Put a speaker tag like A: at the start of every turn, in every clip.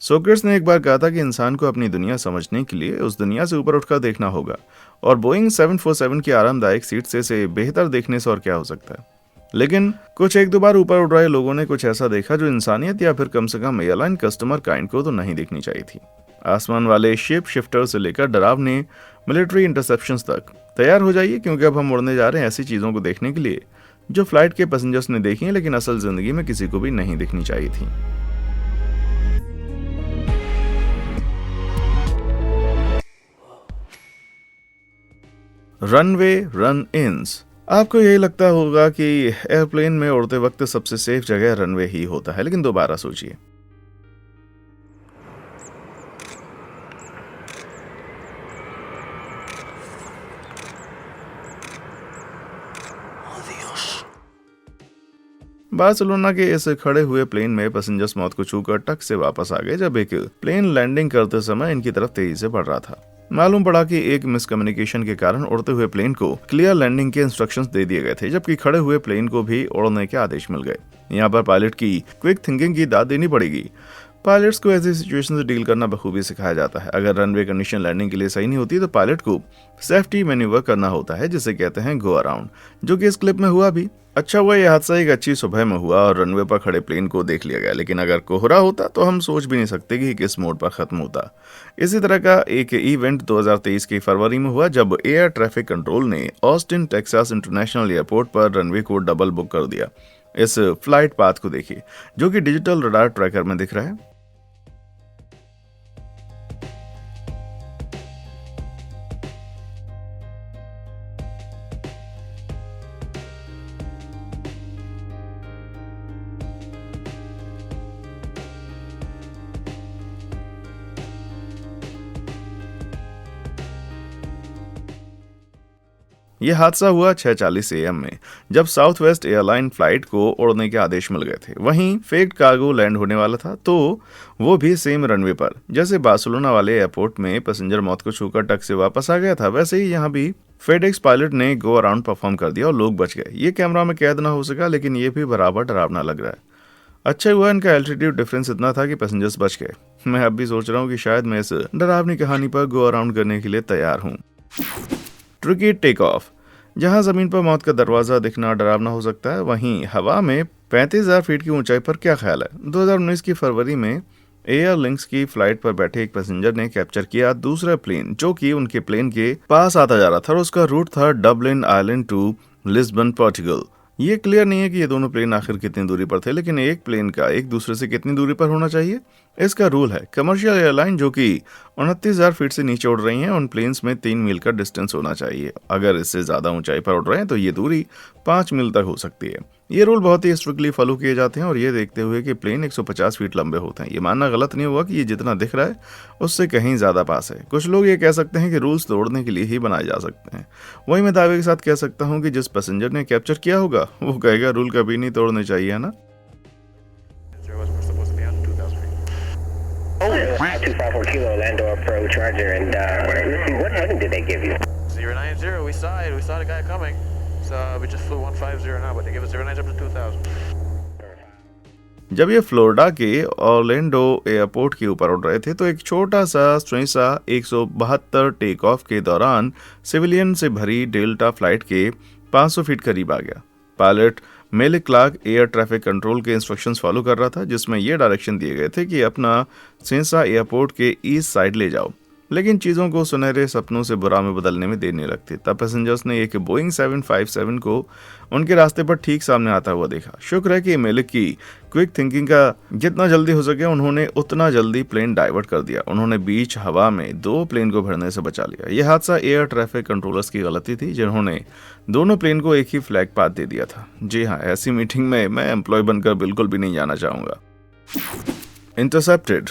A: Socrates ने एक बार कहा था कि इंसान को अपनी दुनिया समझने के लिए उस दुनिया से ऊपर उठकर देखना होगा, और बोइंग 747 की आरामदायक सीट से बेहतर देखने से और क्या हो सकता है। लेकिन कुछ एक दो बार ऊपर उड़ रहे लोगों ने कुछ ऐसा देखा जो इंसानियत या फिर कम से कम एयरलाइन कस्टमर काइंड को तो नहीं देखनी चाहिए थी। आसमान वाले शिप शिफ्टर से लेकर डरावने मिलिट्री इंटरसेप्शंस तक तैयार हो जाइए, क्योंकि अब हम उड़ने जा रहे हैं ऐसी चीजों को देखने के लिए जो फ्लाइट के पैसेंजर्स ने देखी हैं लेकिन असल जिंदगी में किसी को भी नहीं दिखनी चाहिए थी। रनवे रन इन्स। आपको यही लगता होगा कि एयरप्लेन में उड़ते वक्त सबसे सेफ जगह रनवे ही होता है, लेकिन दोबारा सोचिए। बार्सिलोना के इस खड़े हुए प्लेन में पैसेंजर्स मौत को छूकर टक से वापस आ गए जब एक प्लेन लैंडिंग करते समय इनकी तरफ तेजी से बढ़ रहा था। मालूम पड़ा कि एक मिसकम्युनिकेशन के कारण उड़ते हुए प्लेन को क्लियर लैंडिंग के इंस्ट्रक्शंस दे दिए गए थे, जबकि खड़े हुए प्लेन को भी उड़ने के आदेश मिल गए। यहाँ पर पायलट की क्विक थिंकिंग की दाद देनी पड़ेगी। पायलट्स को ऐसी सिचुएशन से डील करना बखूबी सिखाया जाता है। अगर रनवे कंडीशन लैंडिंग के लिए सही नहीं होती तो पायलट को सेफ्टी मैन्यूवर करना होता है, जिसे कहते हैं गो अराउंड, जो कि इस क्लिप में हुआ भी। अच्छा हुआ यह हादसा एक अच्छी सुबह में हुआ और रनवे पर खड़े प्लेन को देख लिया गया, लेकिन अगर कोहरा होता तो हम सोच भी नहीं सकते कि किस मोड पर खत्म होता। इसी तरह का एक इवेंट 2023 की फरवरी में हुआ जब एयर ट्रैफिक कंट्रोल ने ऑस्टिन टेक्सास इंटरनेशनल एयरपोर्ट पर रनवे को डबल बुक कर दिया। इस फ्लाइट पाथ को देखिए जो कि डिजिटल रडार ट्रैकर में दिख रहा है। यह हादसा हुआ 6:40 AM में, जब साउथ वेस्ट एयरलाइन फ्लाइट को उड़ने के आदेश मिल गए थे। वहीं फेक कार्गो लैंड होने वाला था, तो वो भी सेम रनवे पर। जैसे बार्सिलोना वाले एयरपोर्ट में पैसेंजर मौत को छूकर टक से वापस आ गया था, वैसे ही यहाँ भी फेडेक्स पायलट ने गो अराउंड परफॉर्म कर दिया और लोग बच गए। ये कैमरा में कैद ना हो सका, लेकिन ये भी बराबर डरावना लग रहा है। अच्छा हुआ इनका एल्टीट्यूड डिफरेंस इतना था कि पैसेंजर्स बच गए। मैं अब भी सोच रहा हूँ कि शायद मैं इस डरावनी कहानी पर गो अराउंड करने के लिए तैयार हूँ। Tricky take off. जहां जमीन पर मौत का दरवाजा दिखना डरावना हो सकता है, वहीं हवा में 35,000 फीट की ऊंचाई पर क्या ख्याल है। 2019 की फरवरी में एयर लिंक्स की फ्लाइट पर बैठे एक पैसेंजर ने कैप्चर किया दूसरा प्लेन जो कि उनके प्लेन के पास आता जा रहा था, और उसका रूट था Dublin island to Lisbon, Portugal. ये क्लियर नहीं है कि ये दोनों प्लेन आखिर कितनी दूरी पर थे, लेकिन एक प्लेन का एक दूसरे से कितनी दूरी पर होना चाहिए, इसका रूल है। कमर्शियल एयरलाइन जो कि 29,000 फीट से नीचे उड़ रही हैं, उन प्लेन्स में 3 मील का डिस्टेंस होना चाहिए। अगर इससे ज़्यादा ऊंचाई पर उड़ रहे हैं तो ये दूरी 5 मील तक हो सकती है। ये रूल बहुत ही स्ट्रिक्टली फॉलो किए जाते हैं, और ये देखते हुए कि प्लेन 150 फीट लंबे होते हैं, ये मानना गलत नहीं हुआ कि ये जितना दिख रहा है उससे कहीं ज़्यादा पास है। कुछ लोग ये कह सकते हैं कि रूल्स तोड़ने के लिए ही बनाए जा सकते हैं। वही मैं दावे के साथ कह सकता हूँ कि जिस पैसेंजर ने कैप्चर किया होगा वो कहेगा रूल कभी नहीं तोड़ने चाहिए, है ना।
B: Oh, 254 Kilo, Orlando approach, Roger, and let's see, what heading did they give you?
C: 090, we saw the guy coming, so we just flew 150 now, but they gave us 090 up to 2,000.
A: जब ये Florida के Orlando airport के ऊपर उड़ रहे थे तो एक छोटा सा स्वेसा 172 टेक ऑफ के दौरान सिविलियन से भरी डेल्टा फ्लाइट के 500 फीट करीब आ गया। Pilot Melik Clark air traffic control के इंस्ट्रक्शंस फॉलो कर रहा था, जिसमें ये डायरेक्शन दिए गए थे कि अपना सेंसा एयरपोर्ट के ईस्ट साइड ले जाओ। लेकिन चीज़ों को सुनहरे सपनों से बुरा में बदलने में देर नहीं लगती। तब पैसेंजर्स ने एक बोइंग 757 को उनके रास्ते पर ठीक सामने आता हुआ देखा। शुक्र है कि मेलिक की क्विक थिंकिंग का जितना जल्दी हो सके उन्होंने उतना जल्दी प्लेन डाइवर्ट कर दिया। उन्होंने बीच हवा में 2 प्लेन को भिड़ने से बचा लिया। यह हादसा एयर ट्रैफिक कंट्रोलर्स की गलती थी, जिन्होंने दोनों प्लेन को एक ही फ्लैग पाथ दे दिया था। जी हाँ, ऐसी मीटिंग में मैं एम्प्लॉय बनकर बिल्कुल भी नहीं जाना चाहूँगा। इंटरसेप्टेड।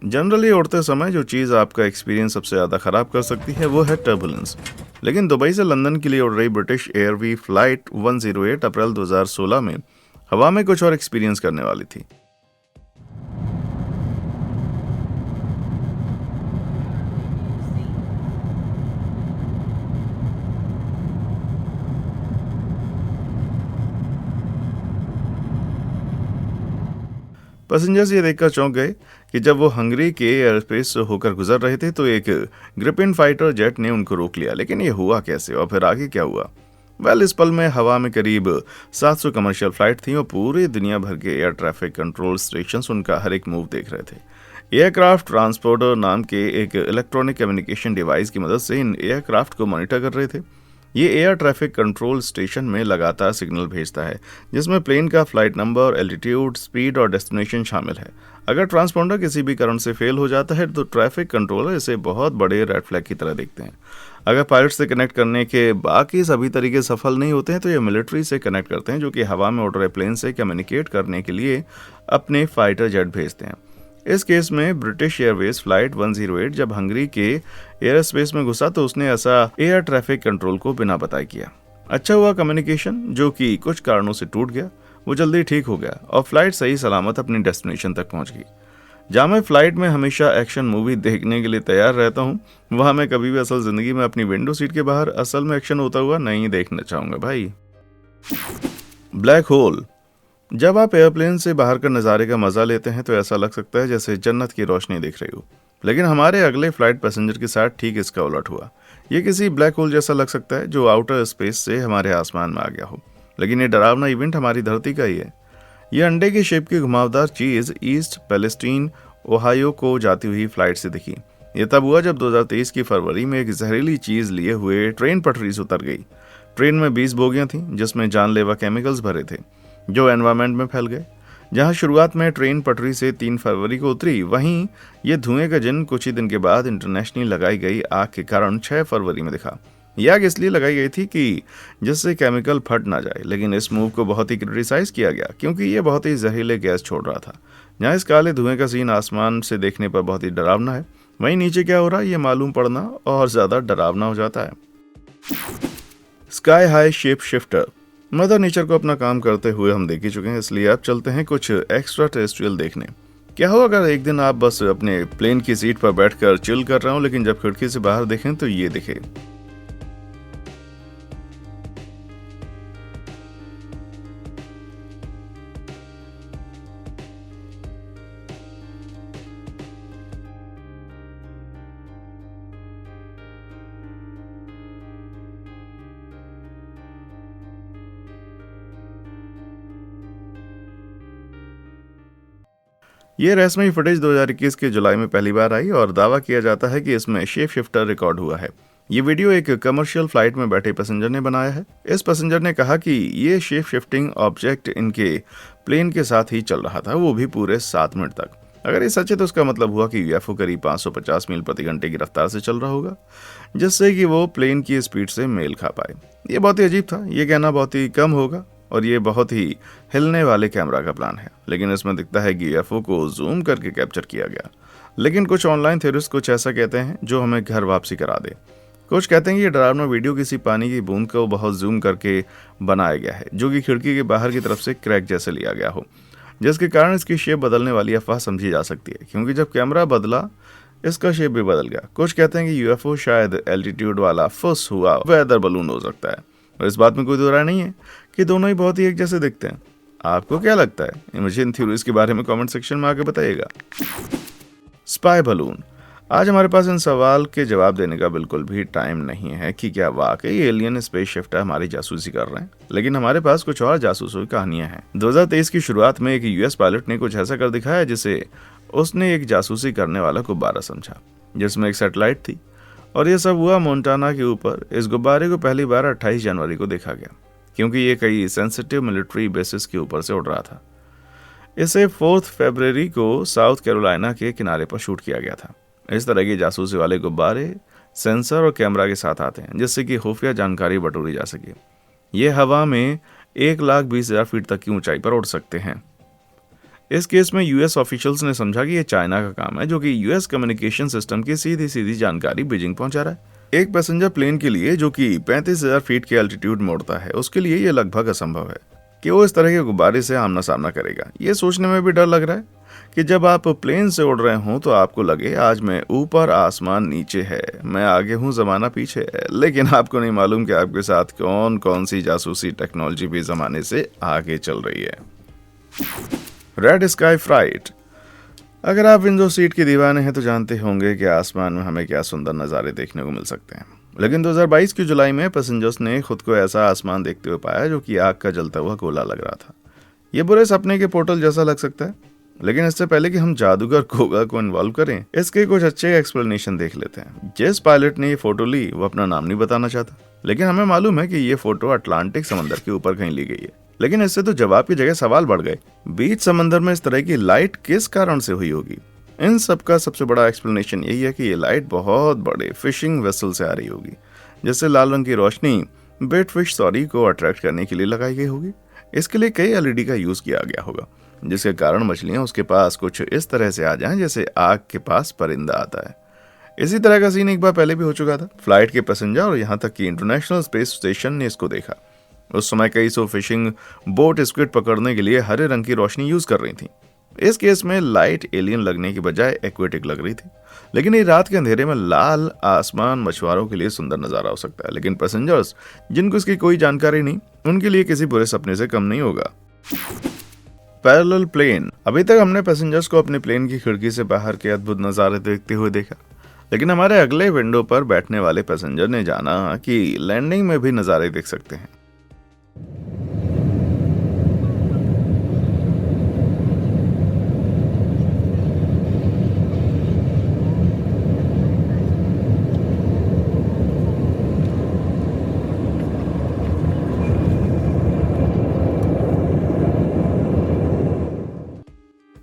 A: जनरली उड़ते समय जो चीज़ आपका एक्सपीरियंस सबसे ज़्यादा ख़राब कर सकती है वो है टर्बुलेंस। लेकिन दुबई से लंदन के लिए उड़ रही ब्रिटिश एयरवी फ्लाइट 108 अप्रैल 2016 में हवा में कुछ और एक्सपीरियंस करने वाली थी। पैसेंजर्स ये देखकर चौंक गए कि जब वो हंगरी के एयरस्पेस से होकर गुजर रहे थे तो एक ग्रिपेन फाइटर जेट ने उनको रोक लिया। लेकिन ये हुआ कैसे और फिर आगे क्या हुआ? इस पल में हवा में करीब 700 कमर्शियल फ्लाइट थी और पूरी दुनिया भर के एयर ट्रैफिक कंट्रोल स्टेशंस उनका हर एक मूव देख रहे थे। एयरक्राफ्ट ट्रांसपोर्टर नाम के एक इलेक्ट्रॉनिक कम्युनिकेशन डिवाइस की मदद से इन एयरक्राफ्ट को मॉनिटर कर रहे थे। ये एयर ट्रैफिक कंट्रोल स्टेशन में लगातार सिग्नल भेजता है जिसमें प्लेन का फ्लाइट नंबर, एल्टीट्यूड, स्पीड और डेस्टिनेशन शामिल है। अगर ट्रांसपोंडर किसी भी कारण से फेल हो जाता है तो ट्रैफिक कंट्रोलर इसे बहुत बड़े रेड फ्लैग की तरह देखते हैं। अगर पायलट से कनेक्ट करने के बाकी सभी तरीके सफल नहीं होते हैं तो ये मिलिट्री से कनेक्ट करते हैं, जो कि हवा में उड़ रहे प्लेन से कम्युनिकेट करने के लिए अपने फाइटर जेट भेजते हैं। इस केस में ब्रिटिश एयरवेज फ्लाइट 108 जब हंगरी के एयर स्पेस में घुसा तो उसने ऐसा एयर ट्रैफिक कंट्रोल को बिना बताए किया। अच्छा हुआ कम्युनिकेशन, जो कि कुछ कारणों से टूट गया, वो जल्दी ठीक हो गया और फ्लाइट सही सलामत अपनी डेस्टिनेशन तक पहुंच गई। जहाँ मैं फ्लाइट में हमेशा एक्शन मूवी देखने के लिए तैयार रहता हूँ, वहाँ मैं कभी भी असल जिंदगी में अपनी विंडो सीट के बाहर असल में एक्शन होता हुआ नहीं देखना चाहूंगा भाई। Black hole. जब आप एयरप्लेन से बाहर का नज़ारे का मजा लेते हैं तो ऐसा लग सकता है जैसे जन्नत की रोशनी दिख रही हो, लेकिन हमारे अगले फ्लाइट पैसेंजर के साथ ठीक इसका उलट हुआ। ये किसी ब्लैक होल जैसा लग सकता है जो आउटर स्पेस से हमारे आसमान में आ गया हो, लेकिन ये डरावना इवेंट हमारी धरती का ही है। ये अंडे की शेप की घुमावदार चीज ईस्ट पैलेस्टीन ओहायो को जाती हुई फ्लाइट से दिखी। ये तब हुआ जब 2023 की फरवरी में एक जहरीली चीज लिए हुए ट्रेन पटरी से उतर गई। ट्रेन में 20 बोगियां थीं जिसमें जानलेवा केमिकल्स भरे थे जो एनवायरमेंट में फैल गए। जहां शुरुआत में ट्रेन पटरी से 3 फरवरी को उतरी, वहीं ये धुएं का जिन कुछ ही दिन के बाद इंटरनेशनली लगाई गई आग के कारण 6 फरवरी में दिखा। यह आग इसलिए लगाई गई थी कि जिससे केमिकल फट ना जाए, लेकिन इस मूव को बहुत ही क्रिटिसाइज किया गया क्योंकि ये बहुत ही जहरीले गैस छोड़ रहा था। जहाँ इस काले धुएं का सीन आसमान से देखने पर बहुत ही डरावना है, वहीं नीचे क्या हो रहा है ये मालूम पड़ना और ज्यादा डरावना हो जाता है। Sky high shape shifter. Mother nature को अपना काम करते हुए हम देख ही चुके हैं, इसलिए अब चलते हैं कुछ एक्स्ट्रा टेरेस्ट्रियल देखने। क्या हो अगर एक दिन आप बस अपने प्लेन की सीट पर बैठकर चिल कर रहे हो, लेकिन जब खिड़की से बाहर देखें तो ये दिखे। ये रहस्यमयी फुटेज 2021 के जुलाई में पहली बार आई और दावा किया जाता है कि इसमें शेप शिफ्टर रिकॉर्ड हुआ है। ये वीडियो एक कमर्शियल फ्लाइट में बैठे पैसेंजर ने बनाया है। इस पैसेंजर ने कहा कि ये शेप शिफ्टिंग ऑब्जेक्ट इनके प्लेन के साथ ही चल रहा था, वो भी पूरे 7 मिनट तक। अगर ये सच है तो इसका मतलब हुआ कि यूएफओ करीब 550 मील प्रति घंटे की रफ्तार से चल रहा होगा, जिससे कि वो प्लेन की स्पीड से मेल खा पाए। ये बहुत ही अजीब था, ये कहना बहुत ही कम होगा और ये बहुत ही हिलने वाले कैमरा का प्लान है, लेकिन इसमें दिखता है कि यूएफओ को जूम करके कैप्चर किया गया। लेकिन कुछ ऑनलाइन थ्योरिस्ट कुछ ऐसा कहते हैं जो हमें घर वापसी करा दे। कुछ कहते हैं कि ये डरावना वीडियो किसी पानी की बूंद को बहुत जूम करके बनाया गया है, जो कि खिड़की के बाहर की तरफ से क्रैक जैसे लिया गया हो, जिसके कारण इसकी शेप बदलने वाली अफवाह समझी जा सकती है, क्योंकि जब कैमरा बदला इसका शेप भी बदल गया। कुछ कहते हैं कि यूएफओ शायद एल्टीट्यूड वाला फुस हुआ वेदर बलून हो सकता है, और इस बात में कोई दो राय नहीं है कि दोनों ही बहुत ही एक जैसे दिखते हैं। आपको क्या लगता है? इमेजिन थ्योरीज के बारे में कमेंट सेक्शन में आके बताइएगा। Spy balloon. आज हमारे पास इन सवाल के जवाब देने का बिल्कुल भी टाइम नहीं है कि क्या वाकई एलियन स्पेस शिफ्टर हमारी जासूसी कर रहे हैं, लेकिन हमारे पास कुछ और जासूसों की कहानियां हैं। 2023 की शुरुआत में एक यूएस पायलट ने कुछ ऐसा कर दिखाया जिसे उसने एक जासूसी करने वाला गुब्बारा समझा, जिसमें एक सैटेलाइट थी, और यह सब हुआ मोन्टाना के ऊपर। इस गुब्बारे को पहली बार 28 जनवरी को देखा गया, क्योंकि ये कई सेंसिटिव मिलिट्री बेसिस के ऊपर से उड़ रहा था। इसे 4 फरवरी को साउथ कैरोलिना के किनारे पर शूट किया गया था। इस तरह के जासूसी वाले गुब्बारे सेंसर और कैमरा के साथ आते हैं, जिससे कि खुफिया जानकारी बटोरी जा सके। ये हवा में 1,20,000 फीट तक की ऊंचाई पर उड़ सकते हैं। इस केस में यूएस ऑफिशियल्स ने समझा कि ये चाइना का काम है, जो कि यूएस कम्युनिकेशन सिस्टम की सीधी जानकारी बीजिंग पहुंचा रहा है। एक पैसेंजर प्लेन के लिए जो कि 35,000 फीट के एल्टीट्यूड में उड़ता है, उसके लिए ये लगभग असंभव है कि वो इस तरह के गुब्बारे से आमना सामना करेगा। ये सोचने में भी डर लग रहा है कि जब आप प्लेन से उड़ रहे हों तो आपको लगे आज मैं ऊपर, आसमान नीचे है, मैं आगे हूँ, जमाना पीछे है, लेकिन आपको नहीं मालूम कि आपके साथ कौन कौन सी जासूसी टेक्नोलॉजी भी जमाने से आगे चल रही है। Red sky flight. अगर आप विंडो सीट के दीवाने हैं तो जानते होंगे कि आसमान में हमें क्या सुंदर नज़ारे देखने को मिल सकते हैं। लेकिन 2022 की जुलाई में पैसेंजर्स ने खुद को ऐसा आसमान देखते हुए पाया जो कि आग का जलता हुआ गोला लग रहा था। ये बुरे सपने के पोर्टल जैसा लग सकता है, लेकिन इससे पहले कि हम जादूगर गोगा को इन्वॉल्व करें, इसके कुछ अच्छे एक्सप्लेनेशन देख लेते हैं। जिस पायलट ने ये फोटो ली वो अपना नाम नहीं बताना चाहता, लेकिन हमें मालूम है कि ये फोटो अटलांटिक समंदर के ऊपर कहीं ली गई है। लेकिन इससे तो जवाब की जगह सवाल बढ़ गए। बीच समंदर में इस तरह की लाइट किस कारण से हुई होगी? इन सब का सबसे बड़ा एक्सप्लेनेशन यही है कि ये लाइट बहुत बड़े फिशिंग वेसल से आ रही होगी, जिससे लाल रंग की रोशनी बेट फिश सॉरी को अट्रैक्ट करने के लिए लगाई गई होगी। इसके लिए कई एलईडी का यूज किया गया होगा, जिसके कारण मछलियां उसके पास कुछ इस तरह से आ जाएं जैसे आग के पास परिंदा आता है। इसी तरह का सीन एक बार पहले भी हो चुका था। फ्लाइट के पैसेंजर और यहाँ तक कि इंटरनेशनल स्पेस स्टेशन ने इसको देखा। उस समय कई सौ फिशिंग बोट स्क्विड पकड़ने के लिए हरे रंग की रोशनी यूज कर रही थी। इस केस में लाइट एलियन लगने की बजाय एक्वेटिक लग रही थी। लेकिन ये रात के अंधेरे में लाल आसमान मछुआरों के लिए सुंदर नजारा हो सकता है, लेकिन पैसेंजर्स जिनको इसकी कोई जानकारी नहीं, उनके लिए किसी बुरे सपने से कम नहीं होगा। Parallel plane. अभी तक हमने पैसेंजर्स को अपने प्लेन की खिड़की से बाहर के अद्भुत नजारे देखते हुए देखा, लेकिन हमारे अगले विंडो पर बैठने वाले पैसेंजर ने जाना कि लैंडिंग में भी नजारे देख सकते हैं।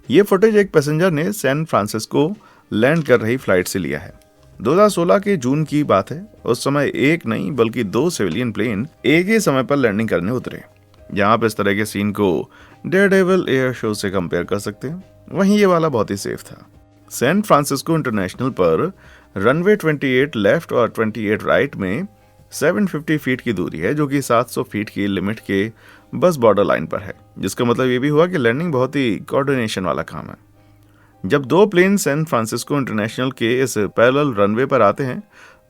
A: ये फुटेज एक पैसेंजर ने सैन फ्रांसिस्को लैंड कर रही फ्लाइट से लिया है। 2016 के जून की बात है। उस समय एक नहीं बल्कि 2 सिविलियन प्लेन एक ही समय पर लैंडिंग करने उतरे। यहाँ आप इस तरह के सीन को डेयरडेविल एयर शो से कंपेयर कर सकते हैं। वहीं ये वाला बहुत ही सेफ था। सैन फ्रांसिस्को इंटरनेशनल पर रनवे 28 लेफ्ट और 28 राइट में 750 फीट की दूरी है, जो कि 700 फीट की लिमिट के बस बॉर्डर लाइन पर है, जिसका मतलब ये भी हुआ कि लैंडिंग बहुत ही कोऑर्डिनेशन वाला काम है। जब 2 प्लेन सैन फ्रांसिस्को इंटरनेशनल के इस पैरेलल रनवे पर आते हैं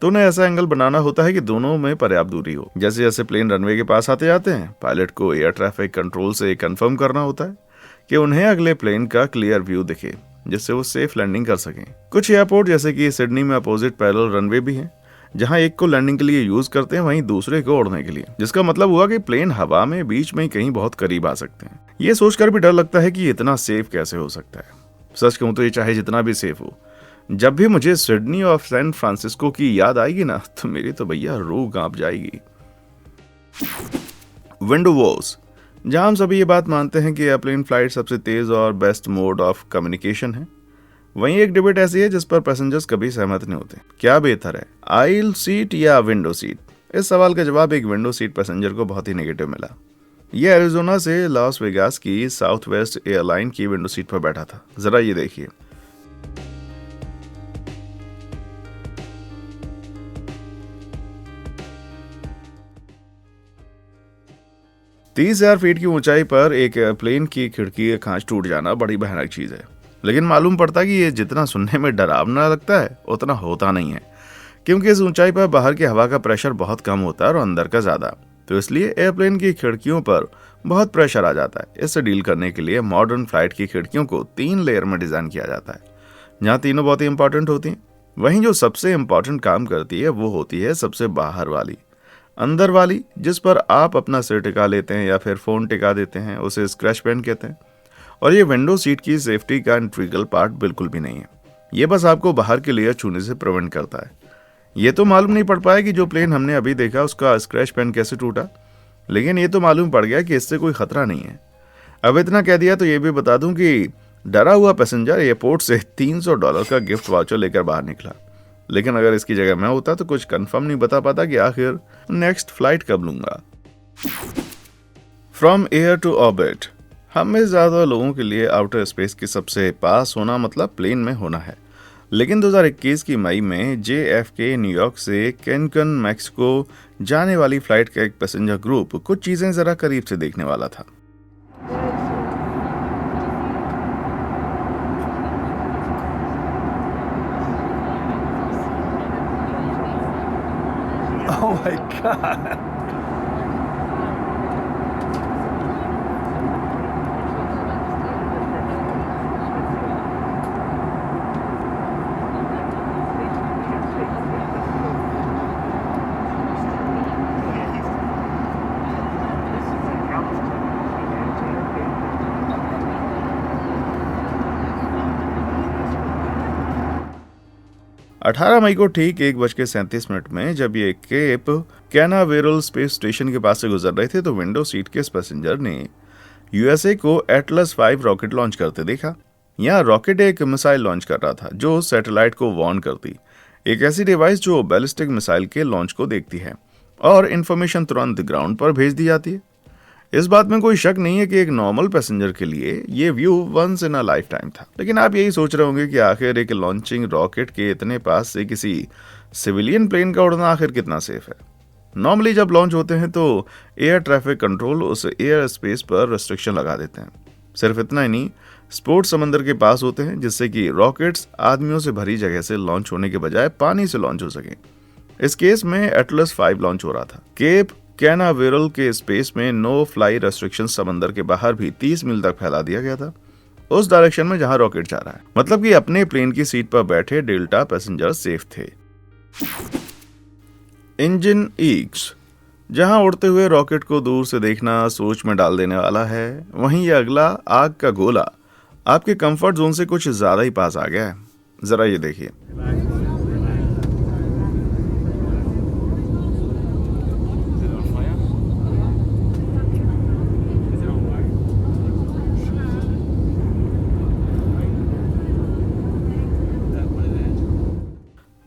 A: तो उन्हें ऐसा एंगल बनाना होता है कि दोनों में पर्याप्त दूरी हो। जैसे जैसे प्लेन रनवे के पास आते जाते हैं, पायलट को एयर ट्रैफिक कंट्रोल से कंफर्म करना होता है कि उन्हें अगले प्लेन का क्लियर व्यू दिखे, जिससे वो सेफ लैंडिंग कर सकें। कुछ एयरपोर्ट जैसे कि सिडनी में अपोजिट पैरेलल रनवे भी है, जहां एक को लैंडिंग के लिए यूज करते हैं, वहीं दूसरे को उड़ने के लिए, जिसका मतलब हुआ कि प्लेन हवा में बीच में कहीं बहुत करीब आ सकते हैं। ये सोचकर भी डर लगता है कि ये इतना सेफ कैसे हो सकता है। सच कहूं तो ये चाहे जितना भी सेफ हो, जब भी मुझे सिडनी और सैन फ्रांसिस्को की याद आएगी ना, तो मेरी तो भैया रूह कांप जाएगी। Window Wars. जहां हम सभी ये बात मानते हैं कि एयरप्लेन फ्लाइट सबसे तेज और बेस्ट मोड ऑफ कम्युनिकेशन है, वहीं एक डिबेट ऐसी है जिस पर पैसेंजर्स कभी सहमत नहीं होते। क्या बेहतर है, आइल सीट या विंडो सीट? इस सवाल का जवाब एक विंडो सीट पैसेंजर को बहुत ही नेगेटिव मिला। यह एरिजोना से लॉस वेगास की साउथ वेस्ट एयरलाइन की विंडो सीट पर बैठा था। जरा ये देखिए। तीस 30,000 फीट की ऊंचाई पर एक एयरप्लेन की खिड़की का खांच टूट जाना बड़ी भयानक चीज है, लेकिन मालूम पड़ता है कि ये जितना सुनने में डरावना लगता है उतना होता नहीं है, क्योंकि इस ऊंचाई पर बाहर की हवा का प्रेशर बहुत कम होता है और अंदर का ज्यादा, तो इसलिए एयरप्लेन की खिड़कियों पर बहुत प्रेशर आ जाता है। इससे डील करने के लिए मॉडर्न फ्लाइट की खिड़कियों को 3 लेयर में डिजाइन किया जाता है, जहाँ तीनों बहुत ही इंपॉर्टेंट होती हैं। वहीं जो सबसे इंपॉर्टेंट काम करती है वो होती है सबसे बाहर वाली, अंदर वाली, जिस पर आप अपना सिर टिका लेते हैं या फिर फोन टिका देते हैं, उसे स्क्रैच पैन कहते हैं। और ये विंडो सीट की सेफ्टी का इंटीग्रल पार्ट बिल्कुल भी नहीं है। ये बस आपको बाहर के लेयर छूने से प्रिवेंट करता है। ये तो मालूम नहीं पड़ पाया कि जो प्लेन हमने अभी देखा उसका स्क्रैच पैन कैसे टूटा, लेकिन ये तो मालूम पड़ गया कि इससे कोई खतरा नहीं है। अब इतना कह दिया तो ये भी बता दूं कि डरा हुआ पैसेंजर एयरपोर्ट से $300 का गिफ्ट वाउचर लेकर बाहर निकला, लेकिन अगर इसकी जगह मैं होता तो कुछ कंफर्म नहीं बता पाता कि आखिर नेक्स्ट फ्लाइट कब लूंगा। From air to orbit. हम में ज्यादा लोगों के लिए आउटर स्पेस के सबसे पास होना मतलब प्लेन में होना है, लेकिन 2021 की मई में JFK न्यूयॉर्क से कैनकन मैक्सिको जाने वाली फ्लाइट का एक पैसेंजर ग्रुप कुछ चीजें जरा करीब से देखने वाला था।
D: Oh my God.
A: 18 मई को ठीक 1:37 में जब ये केप कैनावेरल स्पेस स्टेशन के पास से गुजर रहे थे तो विंडो सीट के इस पैसेंजर ने यूएसए को एटलस 5 रॉकेट लॉन्च करते देखा। यहाँ रॉकेट एक मिसाइल लॉन्च कर रहा था जो सैटेलाइट को वार्न करती, एक ऐसी डिवाइस जो बैलिस्टिक मिसाइल के लॉन्च को देखती है और इंफॉर्मेशन तुरंत ग्राउंड पर भेज दी जाती है। इस बात में कोई शक नहीं है कि एक नॉर्मल पैसेंजर के लिए ये view once in a life time था। लेकिन आप यही सोच रहे होंगे कि आखिर एक लॉन्चिंग रॉकेट के इतने पास से किसी सिविलियन प्लेन का उड़ना आखिर कितना सेफ है। नॉर्मली जब लॉन्च होते हैं तो एयर ट्रैफिक कंट्रोल उस एयर स्पेस पर रेस्ट्रिक्शन लगा देते हैं। सिर्फ इतना ही नहीं, स्पोर्ट्स समंदर के पास होते हैं जिससे कि रॉकेट्स आदमियों से भरी जगह से लॉन्च होने के बजाय पानी से लॉन्च हो सके। इस केस में एटलस 5 लॉन्च हो रहा था। केप कैनावेरल के स्पेस में नो फ्लाई रेस्ट्रिक्शन समंदर के बाहर भी 30 मील तक फैला दिया गया था, उस डायरेक्शन में जहां रॉकेट जा रहा है। मतलब कि अपने प्लेन की सीट पर बैठे डेल्टा पैसेंजर सेफ थे। इंजन ईक्स, जहां उड़ते हुए रॉकेट को दूर से देखना सोच में डाल देने वाला है, वहीं ये अगला आग का गोला आपके कंफर्ट जोन से कुछ ज्यादा ही पास आ गया है। जरा ये देखिए।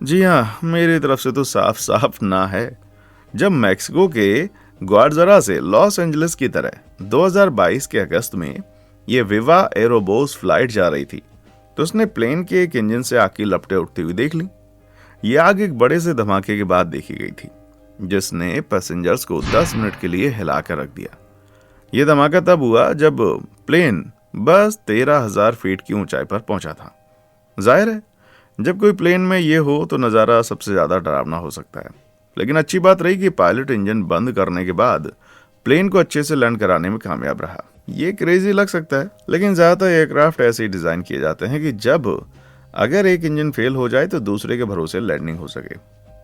A: जी हाँ, मेरी तरफ से तो साफ साफ ना है। जब मैक्सिको के ग्वाडलजरा से लॉस एंजलिस की तरह 2022 के अगस्त में ये विवा एरोबोस फ्लाइट जा रही थी तो उसने प्लेन के एक इंजन से आग की लपटें उठती हुई देख ली। ये आग एक बड़े से धमाके के बाद देखी गई थी जिसने पैसेंजर्स को 10 मिनट के लिए हिला कर रख दिया। ये धमाका तब हुआ जब प्लेन बस 13,000 फीट की ऊंचाई पर पहुंचा था। जाहिर है जब कोई प्लेन में ये हो तो नज़ारा सबसे ज़्यादा डरावना हो सकता है, लेकिन अच्छी बात रही कि पायलट इंजन बंद करने के बाद प्लेन को अच्छे से लैंड कराने में कामयाब रहा। ये क्रेजी लग सकता है, लेकिन ज़्यादातर एयरक्राफ्ट ऐसे ही डिज़ाइन किए जाते हैं कि जब अगर एक इंजन फेल हो जाए तो दूसरे के भरोसे लैंडिंग हो सके।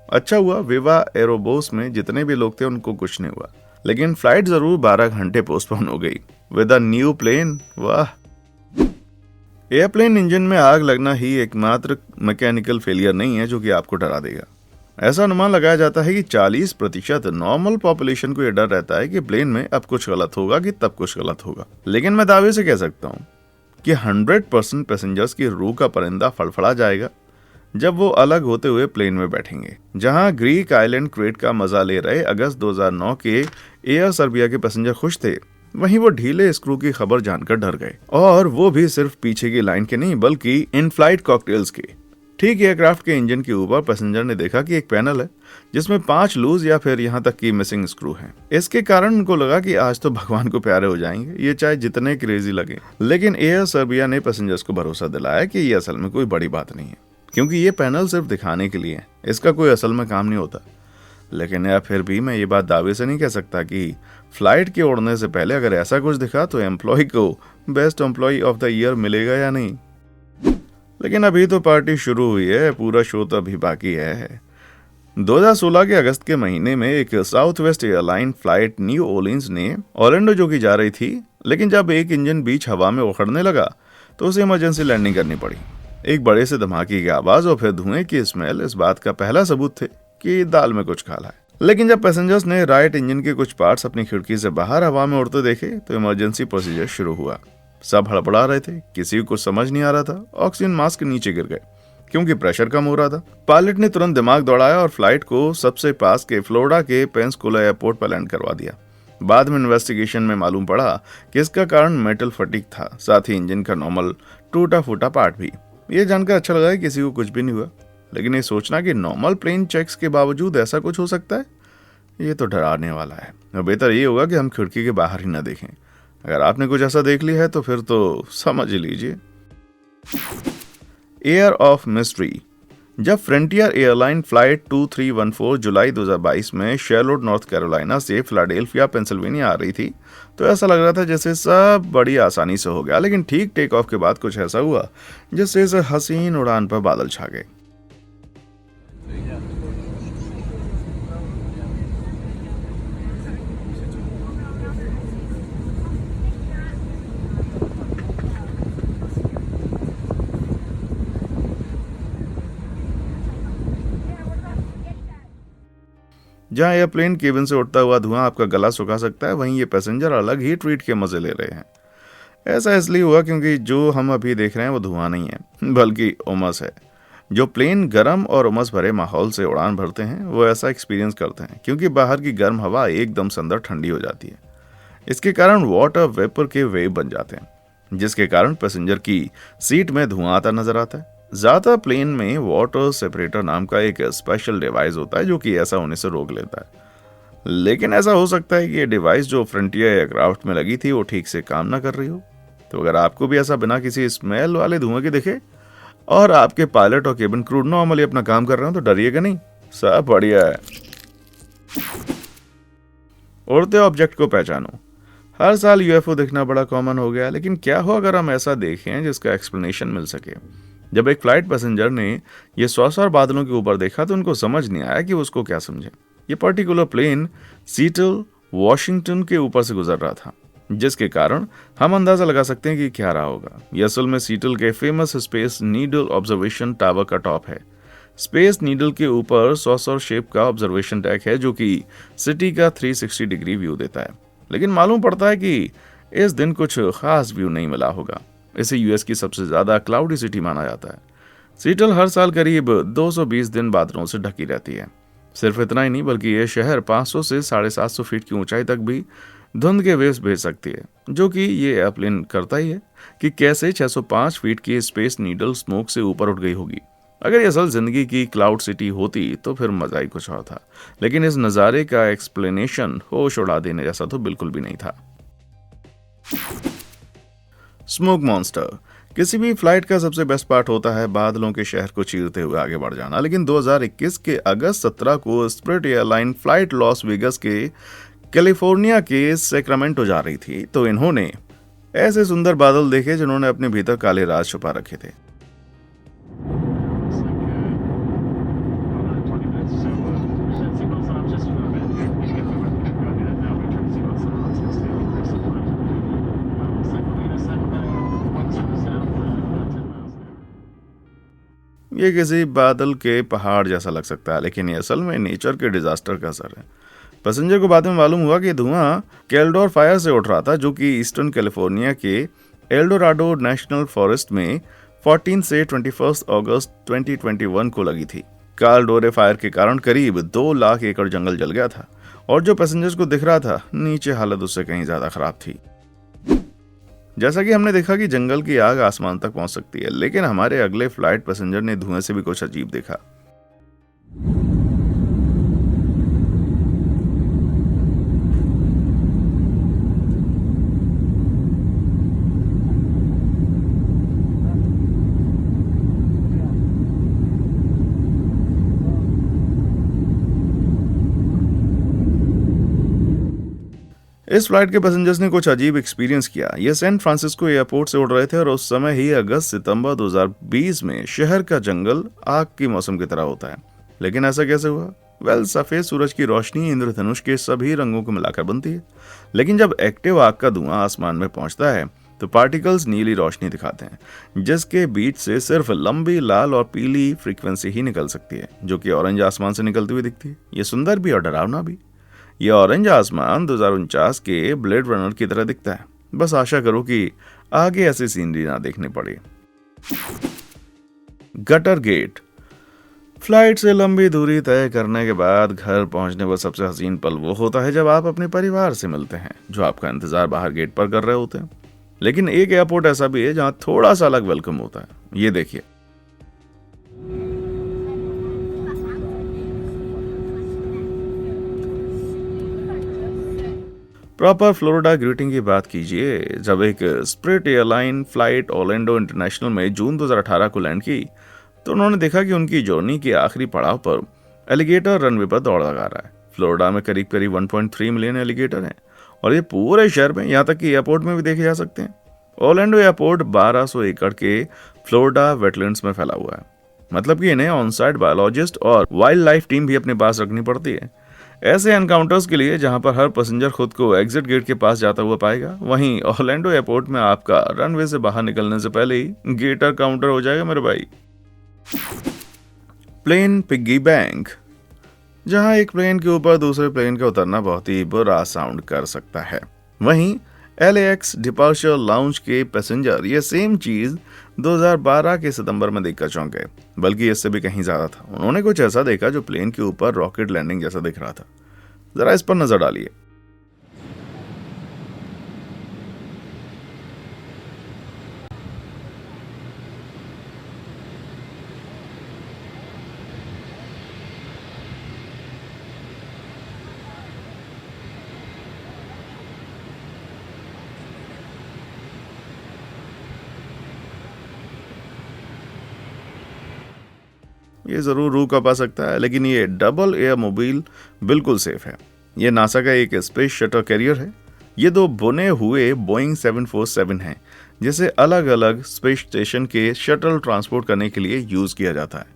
A: अच्छा हुआ विवा एरोबोस में जितने भी लोग थे उनको कुछ नहीं हुआ, लेकिन फ्लाइट ज़रूर 12 घंटे पोस्टपोन हो गई विद अ न्यू प्लेन। वाह! एयरप्लेन इंजन में आग लगना ही एकमात्र मैकेनिकल फेलियर नहीं है जो कि आपको डरा देगा। ऐसा अनुमान लगाया जाता है कि 40% नॉर्मल पॉपुलेशन को यह डर रहता है कि प्लेन में अब कुछ गलत होगा कि तब कुछ गलत होगा। लेकिन मैं दावे से कह सकता हूँ कि 100% पैसेंजर्स की रूह का परिंदा फड़फड़ा जाएगा जब वो अलग होते हुए प्लेन में बैठेंगे। जहां ग्रीक आइलैंड क्रेट का मजा ले रहे अगस्त 2009 के एयर सर्बिया के पैसेंजर खुश थे, वहीं वो ढीले स्क्रू की खबर जानकर डर गए, और वो भी सिर्फ पीछे की लाइन के नहीं बल्कि इन फ्लाइट कॉकटेल्स के। ठीक एयरक्राफ्ट के इंजन के ऊपर पैसेंजर ने देखा कि एक पैनल है जिसमें 5 लूज या फिर यहाँ तक कि मिसिंग स्क्रू हैं। इसके कारण उनको लगा कि आज तो भगवान को प्यारे हो जाएंगे, ये चाहे जितने क्रेजी लगे। लेकिन एयर सर्बिया ने पैसेंजर्स को भरोसा दिलाया कि ये असल में कोई बड़ी बात नहीं है, क्योंकि ये पैनल सिर्फ दिखाने के लिए है, इसका कोई असल में काम नहीं होता। लेकिन यार फिर भी मैं ये बात दावे से नहीं कह सकता कि फ्लाइट के उड़ने से पहले अगर ऐसा कुछ दिखा तो एम्प्लॉय को best employee of the year मिलेगा या नहीं। लेकिन अभी तो पार्टी शुरू हुई है, पूरा शो तो अभी बाकी है। 2016 के अगस्त के महीने में एक south west airline flight New Orleans Orlando जो की जा रही थी, लेकिन जब एक इंजन बीच हवा में उखड़ने लगा तो उसे इमरजेंसी लैंडिंग करनी पड़ी। एक बड़े से धमाके की आवाज और फिर धुएं की स्मेल इस बात का पहला सबूत थे कि दाल में कुछ काला है। लेकिन जब पैसेंजर्स ने राइट इंजन के कुछ पार्ट्स अपनी खिड़की से बाहर हवा में उड़ते देखे तो इमरजेंसी प्रोसीजर शुरू हुआ। सब हड़बड़ा रहे थे, किसी को कुछ समझ नहीं आ रहा था। ऑक्सीजन मास्क नीचे गिर गए क्योंकि प्रेशर कम हो रहा था। पायलट ने तुरंत दिमाग दौड़ाया और फ्लाइट को सबसे पास के फ्लोरिडा के पेंसकुला एयरपोर्ट पर लैंड करवा दिया। बाद में इन्वेस्टिगेशन में मालूम पड़ा कि इसका कारण मेटल फटीग था, साथ ही इंजन का नॉर्मल टूटा फूटा पार्ट भी। ये जानकर अच्छा लगा कि किसी को कुछ भी नहीं हुआ, लेकिन ये सोचना कि नॉर्मल प्लेन चेक्स के बावजूद ऐसा कुछ हो सकता है, ये तो डराने वाला है। बेहतर ये होगा कि हम खिड़की के बाहर ही ना देखें। अगर आपने कुछ ऐसा देख लिया है तो फिर तो समझ लीजिए। Air of mystery. जब फ्रंटियर एयरलाइन फ्लाइट 2314 जुलाई 2022 में शैर्लोट नॉर्थ कैरोलिना से फिलाडेल्फिया पेंसिल्वेनिया आ रही थी तो ऐसा लग रहा था जैसे सब बड़ी आसानी से हो गया। लेकिन ठीक टेक ऑफ के बाद कुछ ऐसा हुआ जिससे इस हसीन उड़ान पर बादल छा गए। जहां एयरप्लेन केबिन से उठता हुआ धुआं आपका गला सुखा सकता है, वहीं ये पैसेंजर अलग ही ट्रीट के मजे ले रहे हैं। ऐसा इसलिए हुआ क्योंकि जो हम अभी देख रहे हैं वो धुआं नहीं है, बल्कि उमस है। जो प्लेन गर्म और उमस भरे माहौल से उड़ान भरते हैं वो ऐसा एक्सपीरियंस करते हैं क्योंकि बाहर की गर्म हवा एकदम से अंदर ठंडी हो जाती है। इसके कारण वाटर वेपर के वेव बन जाते हैं, जिसके कारण पैसेंजर की सीट में धुआं आता नजर आता है। ज्यादा प्लेन में वाटर सेपरेटर नाम का एक स्पेशल डिवाइस होता है जो कि ऐसा होने से रोक लेता है। लेकिन ऐसा हो सकता है कि ये डिवाइस जो फ्रंटियर एयरक्राफ्ट में लगी थी वो ठीक से काम ना कर रही हो। तो अगर आपको भी ऐसा बिना किसी स्मेल वाले धुएं के दिखे और आपके पायलट और केबिन क्रू नॉर्मली अपना काम कर रहे हो तो डरिएगा नहीं, सब बढ़िया है। उड़ते ऑब्जेक्ट को पहचानो। हर साल यूएफओ दिखना बड़ा कॉमन हो गया, लेकिन क्या हो अगर हम ऐसा देखें जिसका एक्सप्लेनेशन मिल सके। जब एक फ्लाइट पैसेंजर ने ये 100 बादलों के ऊपर देखा तो उनको समझ नहीं आया कि उसको क्या समझे। ये पर्टिकुलर प्लेन सीटल वॉशिंगटन के ऊपर से गुजर रहा था, जिसके कारण हम अंदाजा लगा सकते हैं कि क्या रहा होगा। ये असल में सीटल के famous space needle observation tower का टॉप है। स्पेस नीडल के ऊपर सॉसर शेप का ऑब्जर्वेशन डेक है जो कि सिटी का 360 डिग्री व्यू देता है। लेकिन मालूम पड़ता है कि इस दिन कुछ खास व्यू नहीं मिला होगा। इसे यूएस की सबसे ज्यादा क्लाउडी सिटी माना जाता है। सीटल हर साल करीब 220 दिन बादलों से ढकी रहती है। सिर्फ इतना ही नहीं बल्कि यह शहर 500 से 750 फीट की ऊंचाई तक भी धुंध के वेव्स भेज सकती है, जो कि ये एयरप्लेन करता ही है कि कैसे 605 फीट की स्पेस नीडल स्मोक से ऊपर उठ गई होगी। अगर ये असल जिंदगी की क्लाउड सिटी होती तो फिर मजा ही कुछ और था, लेकिन इस नज़ारे का एक्सप्लेनेशन होश उड़ा देने जैसा तो बिल्कुल भी नहीं था। Smoke monster. किसी भी फ्लाइट का सबसे बेस्ट पार्ट होता है बादलों के शहर को चीरते हुए आगे बढ़ जाना, लेकिन 2021 के अगस्त 17 को spirit airline flight Las Vegas के कैलिफोर्निया के सैक्रामेंटो जा रही थी तो इन्होंने ऐसे सुंदर बादल देखे जिन्होंने अपने भीतर काले राज छुपा रखे थे। ये किसी बादल के पहाड़ जैसा लग सकता है, लेकिन ये असल में नेचर के डिजास्टर का असर है। पैसेंजर को बाद में मालूम हुआ कि धुआं कैल्डोर फायर से उठ रहा था, जो कि ईस्टर्न कैलिफोर्निया के एल्डोराडो नेशनल फॉरेस्ट में 14 से 21 अगस्त 2021 को लगी थी। कैल्डोरे फायर के कारण करीब 2 लाख एकड़ जंगल जल गया था और जो पैसेंजर्स को दिख रहा था नीचे हालत उससे कहीं ज्यादा खराब थी। जैसा कि हमने देखा कि जंगल की आग आसमान तक पहुंच सकती है, लेकिन हमारे अगले फ्लाइट पैसेंजर ने धुएं से भी कुछ अजीब देखा। इस फ्लाइट के पैसेंजर्स ने कुछ अजीब एक्सपीरियंस किया। ये सैन फ्रांसिस्को एयरपोर्ट से उड़ रहे थे और उस समय ही अगस्त सितंबर 2020 में शहर का जंगल आग की मौसम की तरह होता है। लेकिन ऐसा कैसे हुआ? वेल, सफेद सूरज की रोशनी इंद्रधनुष के सभी रंगों को मिलाकर बनती है, लेकिन जब एक्टिव आग का धुआं आसमान में पहुंचता है तो पार्टिकल्स नीली रोशनी दिखाते हैं, जिसके बीच से सिर्फ लंबी लाल और पीली फ्रीक्वेंसी ही निकल सकती है, जो कि ऑरेंज आसमान से निकलती हुई दिखती है। ये सुंदर भी और डरावना भी। यह ऑरेंज आसमान 2049 के ब्लेड रनर की तरह दिखता है। बस आशा करो कि आगे ऐसी सीनरी ना देखने पड़े। Gutter gate. फ्लाइट से लंबी दूरी तय करने के बाद घर पहुंचने पर सबसे हसीन पल वो होता है जब आप अपने परिवार से मिलते हैं, जो आपका इंतजार बाहर गेट पर कर रहे होते हैं। लेकिन एक एयरपोर्ट ऐसा भी है जहां थोड़ा सा अलग वेलकम होता है। ये देखिए, प्रॉपर फ्लोरिडा ग्रीटिंग की बात कीजिए। जब एक spirit airline flight Orlando international में जून 2018 को लैंड की तो उन्होंने देखा कि उनकी जर्नी के आखिरी पड़ाव पर एलिगेटर रनवे पर दौड़ लगा रहा है। फ्लोरिडा में करीब 1.3 मिलियन एलिगेटर हैं और ये पूरे शहर में, यहाँ तक कि एयरपोर्ट में भी देखे जा सकते हैं। ऑरलैंडो एयरपोर्ट 1200 एकड़ के फ्लोरिडा वेटलैंड्स में फैला हुआ है। मतलब कि इन्हें ऑन साइट बायोलॉजिस्ट और वाइल्ड लाइफ टीम भी अपने पास रखनी पड़ती है, ऐसे एनकाउंटर्स के लिए जहां पर हर पैसेंजर खुद को एग्जिट गेट के पास जाता हुआ पाएगा। वहीं ऑरलैंडो एयरपोर्ट में आपका रनवे से बाहर निकलने से पहले ही गेटर काउंटर हो जाएगा मेरे भाई। Plane piggy bank. जहां एक प्लेन के ऊपर दूसरे प्लेन का उतरना बहुत ही बुरा साउंड कर सकता है। वहीं LAX डिपार्चर लाउंज के पैसेंजर ये सेम चीज 2012 के सितंबर में देखकर चौंक गए, बल्कि इससे भी कहीं ज्यादा था। उन्होंने कुछ ऐसा देखा जो प्लेन के ऊपर रॉकेट लैंडिंग जैसा दिख रहा था। जरा इस पर नजर डालिए। ये जरूर रूह कांपा सकता है, लेकिन ये डबल एयर मोबाइल बिल्कुल सेफ है। ये नासा का एक स्पेस शटल कैरियर है। ये 2 बुने हुए बोइंग 747 हैं, जिसे अलग अलग स्पेस स्टेशन के शटल ट्रांसपोर्ट करने के लिए यूज किया जाता है।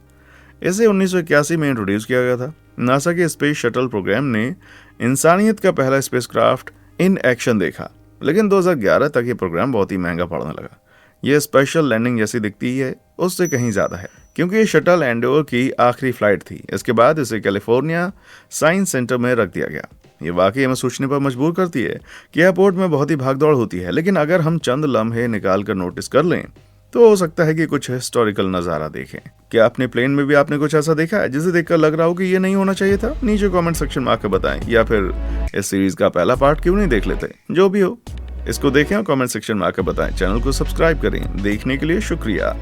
A: इसे 1981 में इंट्रोड्यूस किया गया था। नासा के स्पेस शटल प्रोग्राम ने इंसानियत का पहला स्पेसक्राफ्ट इन एक्शन देखा, लेकिन 2011 तक ये प्रोग्राम बहुत ही महंगा पड़ने लगा। ये स्पेशल लैंडिंग जैसी दिखती है, उससे कहीं ज्यादा है, क्योंकि ये शटल एंडेवर की आखिरी फ्लाइट थी। इसके बाद इसे कैलिफोर्निया साइंस सेंटर में रख दिया गया। ये वाकई हमें सोचने पर मजबूर करती है कि एयरपोर्ट में बहुत ही भागदौड़ होती है, लेकिन अगर हम चंद लम्हे निकाल कर नोटिस कर लें तो हो सकता है कि कुछ हिस्टोरिकल नज़ारा देखें। क्या अपने प्लेन में भी आपने कुछ ऐसा देखा है जिसे देखकर लग रहा हो कि ये नहीं होना चाहिए था? नीचे कमेंट सेक्शन में आकर बताएं, या फिर इस सीरीज का पहला पार्ट क्यों नहीं देख लेते? जो भी हो, इसको देखें और कमेंट सेक्शन में आकर बताएं। चैनल को सब्सक्राइब करें। देखने के लिए शुक्रिया।